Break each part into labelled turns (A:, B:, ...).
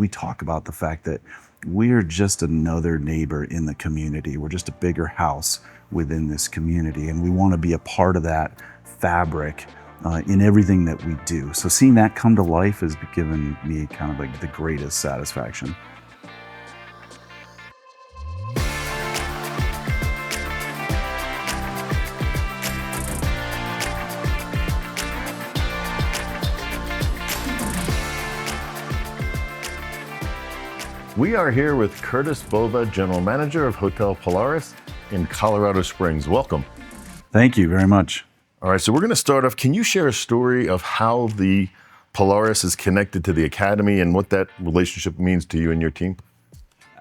A: We talk about the fact that we're just another neighbor in the community. We're just a bigger house within this community, and we want to be a part of that fabric in everything that we do. So seeing that come to life has given me kind of like the greatest satisfaction.
B: We are here with Curtis Bova, General Manager of Hotel Polaris in Colorado Springs. Welcome.
A: Thank you very much.
B: All right, so we're going to start off. Can you share a story of how the Polaris is connected to the Academy and what that relationship means to you and your team?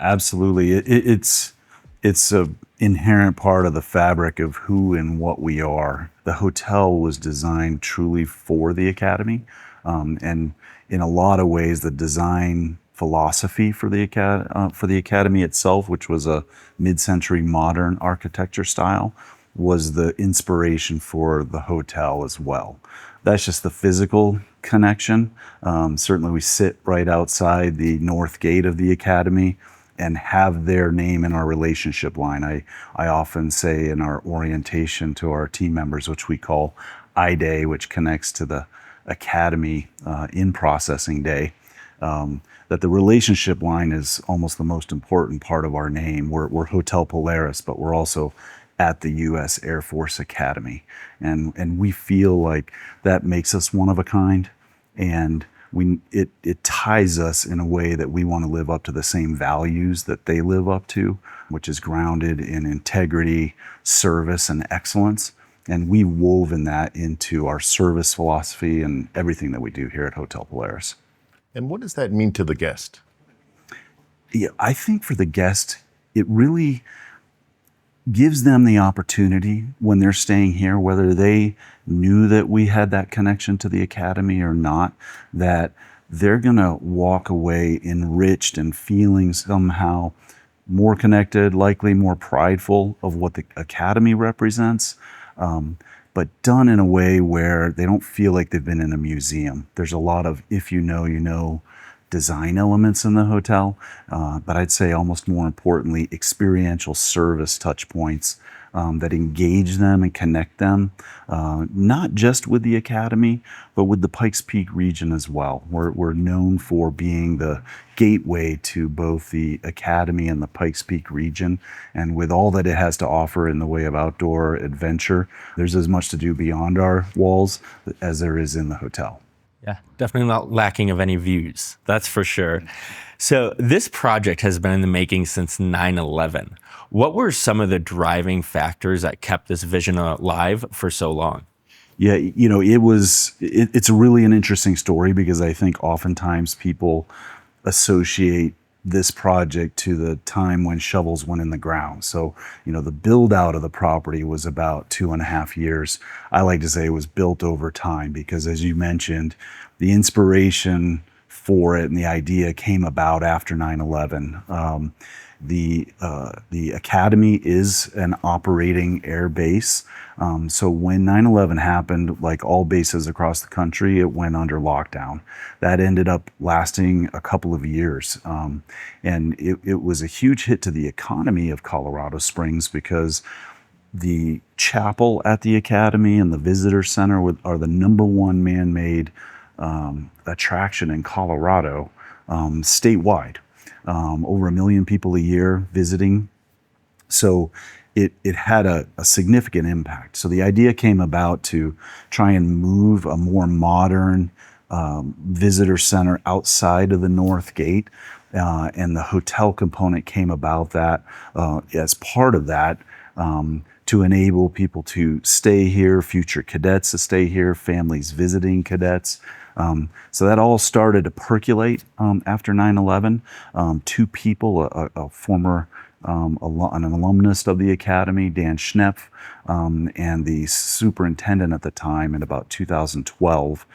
A: Absolutely. It's a inherent part of the fabric of who and what we are. The hotel was designed truly for the Academy, and in a lot of ways, the design philosophy for the Academy itself, which was a mid-century modern architecture style, was the inspiration for the hotel as well. That's just the physical connection. Certainly we sit right outside the north gate of the Academy and have their name in our relationship line. I often say in our orientation to our team members, which we call I-Day, which connects to the Academy in processing day, that the relationship line is almost the most important part of our name. We're Hotel Polaris, but we're also at the U.S. Air Force Academy. And we feel like that makes us one of a kind, and it ties us in a way that we want to live up to the same values that they live up to, which is grounded in integrity, service, and excellence. And we've woven that into our service philosophy and everything that we do here at Hotel Polaris.
B: And what does that mean to the guest?
A: Yeah, I think for the guest, it really gives them the opportunity when they're staying here, whether they knew that we had that connection to the Academy or not, that they're gonna walk away enriched and feeling somehow more connected, likely more prideful of what the Academy represents, but done in a way where they don't feel like they've been in a museum. There's a lot of if you know design elements in the hotel, but I'd say almost more importantly, experiential service touch points that engage them and connect them, not just with the Academy, but with the Pikes Peak region as well. We're known for being the gateway to both the Academy and the Pikes Peak region, and with all that it has to offer in the way of outdoor adventure, there's as much to do beyond our walls as there is in the hotel.
C: Yeah, definitely not lacking of any views, that's for sure. So this project has been in the making since 9/11. What were some of the driving factors that kept this vision alive for so long?
A: Yeah, it's really an interesting story because I think oftentimes people associate this project to the time when shovels went in the ground. So, the build out of the property was about 2.5 years. I like to say it was built over time because, as you mentioned, the inspiration for it and the idea came about after 9/11. The Academy is an operating air base. So when 9/11 happened, like all bases across the country, it went under lockdown. That ended up lasting a couple of years. And it was a huge hit to the economy of Colorado Springs because the chapel at the Academy and the visitor center are the #1 man-made attraction in Colorado statewide. Over 1 million people a year visiting. So it had a significant impact. So the idea came about to try and move a more modern visitor center outside of the North Gate. And the hotel component came about that as part of that to enable people to stay here, future cadets to stay here, families visiting cadets. So that all started to percolate after 9/11. Two people, a former an alumnus of the Academy, Dan Schnepf, and the superintendent at the time in about 2012,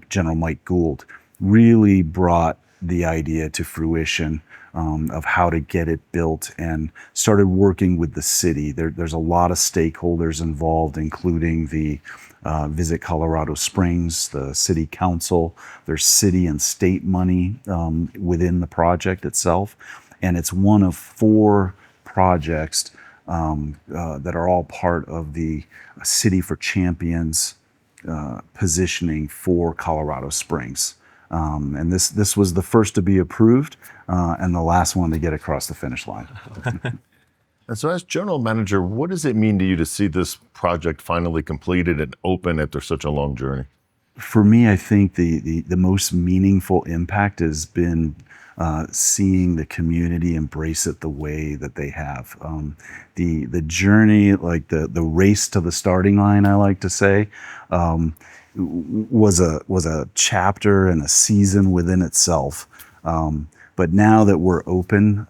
A: General Mike Gould, really brought the idea to fruition of how to get it built, and started working with the city. There's a lot of stakeholders involved, including the Visit Colorado Springs, the city council. There's city and state money within the project itself. And it's one of 4 projects that are all part of the City for Champions positioning for Colorado Springs. And this was the first to be approved and the last one to get across the finish line.
B: And so, as general manager, what does it mean to you to see this project finally completed and open after such a long journey?
A: For me, I think the most meaningful impact has been seeing the community embrace it the way that they have. The journey, like the race to the starting line, I like to say, was a chapter and a season within itself. But now that we're open,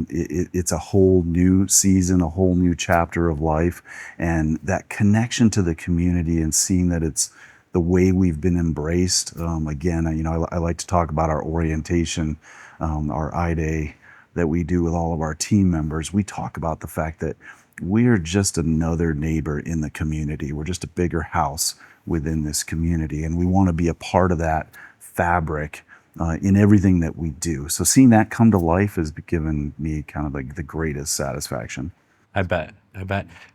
A: it's a whole new season, a whole new chapter of life, and that connection to the community and seeing that it's the way we've been embraced. Again, I like to talk about our orientation, our I-Day that we do with all of our team members. We talk about the fact that we're just another neighbor in the community. We're just a bigger house within this community, and we want to be a part of that fabric in everything that we do. So seeing that come to life has given me kind of like the greatest satisfaction.
C: I bet.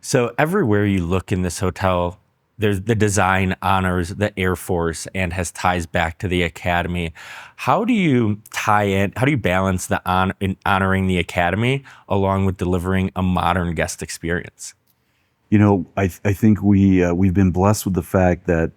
C: So everywhere you look in this hotel, there's the design honors the Air Force and has ties back to the Academy. How do you balance the honoring the Academy along with delivering a modern guest experience?
A: I think we've been blessed with the fact that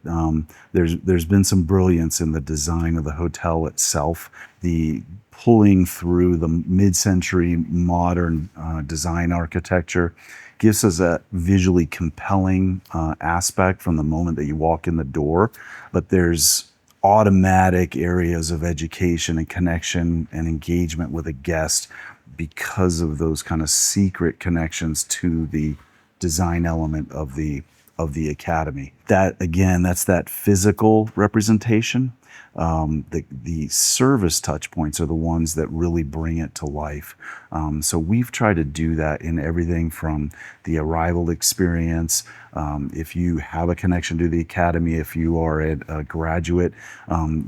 A: there's been some brilliance in the design of the hotel itself. The pulling through the mid-century modern design architecture gives us a visually compelling aspect from the moment that you walk in the door. But there's automatic areas of education and connection and engagement with a guest because of those kind of secret connections to the design element of the Academy. That, again, that's that physical representation. The service touch points are the ones that really bring it to life. So we've tried to do that in everything from the arrival experience. If you have a connection to the Academy, if you are a graduate,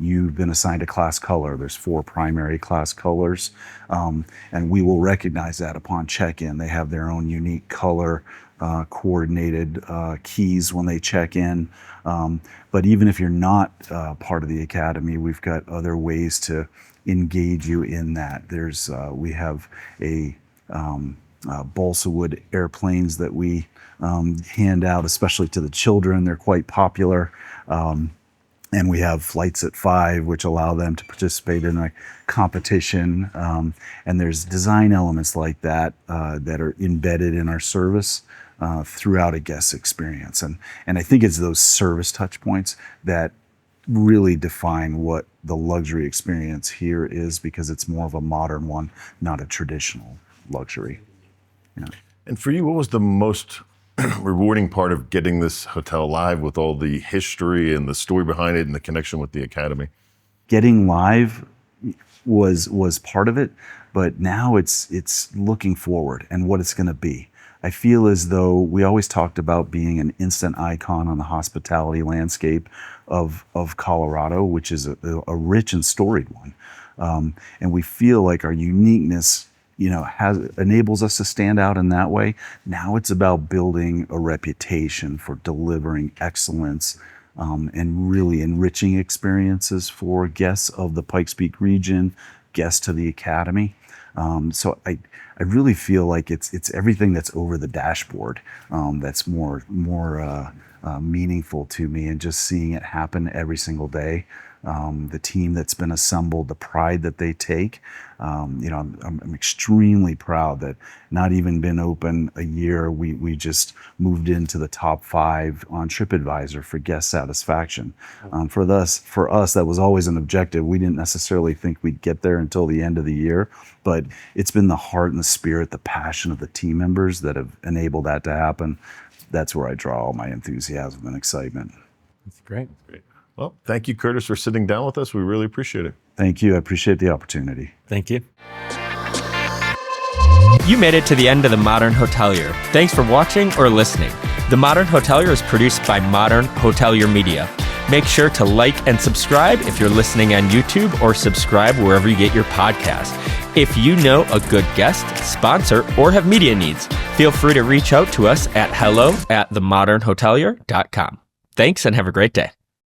A: you've been assigned a class color. There's 4 primary class colors, and we will recognize that upon check-in. They have their own unique color coordinated keys when they check in. But even if you're not part of the Academy, we've got other ways to engage you in that. We have balsa wood airplanes that we hand out, especially to the children. They're quite popular. And we have flights at 5, which allow them to participate in a competition. And there's design elements like that that are embedded in our service throughout a guest experience. And I think it's those service touch points that really define what the luxury experience here is, because it's more of a modern one, not a traditional luxury. Yeah.
B: And for you, what was the most rewarding part of getting this hotel live with all the history and the story behind it and the connection with the Academy?
A: Getting live was part of it, but now it's looking forward and what it's going to be. I feel as though we always talked about being an instant icon on the hospitality landscape of Colorado, which is a rich and storied one. And we feel like our uniqueness, enables us to stand out in that way. Now it's about building a reputation for delivering excellence and really enriching experiences for guests of the Pikes Peak region, guests to the Academy. So I really feel like it's everything that's over the dashboard that's more meaningful to me, and just seeing it happen every single day. The team that's been assembled, the pride that they take. I'm extremely proud that not even been open a year, we just moved into the top 5 on TripAdvisor for guest satisfaction. For us, that was always an objective. We didn't necessarily think we'd get there until the end of the year, but it's been the heart and the spirit, the passion of the team members that have enabled that to happen. That's where I draw all my enthusiasm and excitement.
C: That's great.
B: Well, thank you, Curtis, for sitting down with us. We really appreciate it.
A: Thank you. I appreciate the opportunity.
C: Thank you. You made it to the end of The Modern Hotelier. Thanks for watching or listening. The Modern Hotelier is produced by Modern Hotelier Media. Make sure to like and subscribe if you're listening on YouTube, or subscribe wherever you get your podcast. If you know a good guest, sponsor, or have media needs, feel free to reach out to us at hello@themodernhotelier.com. Thanks and have a great day.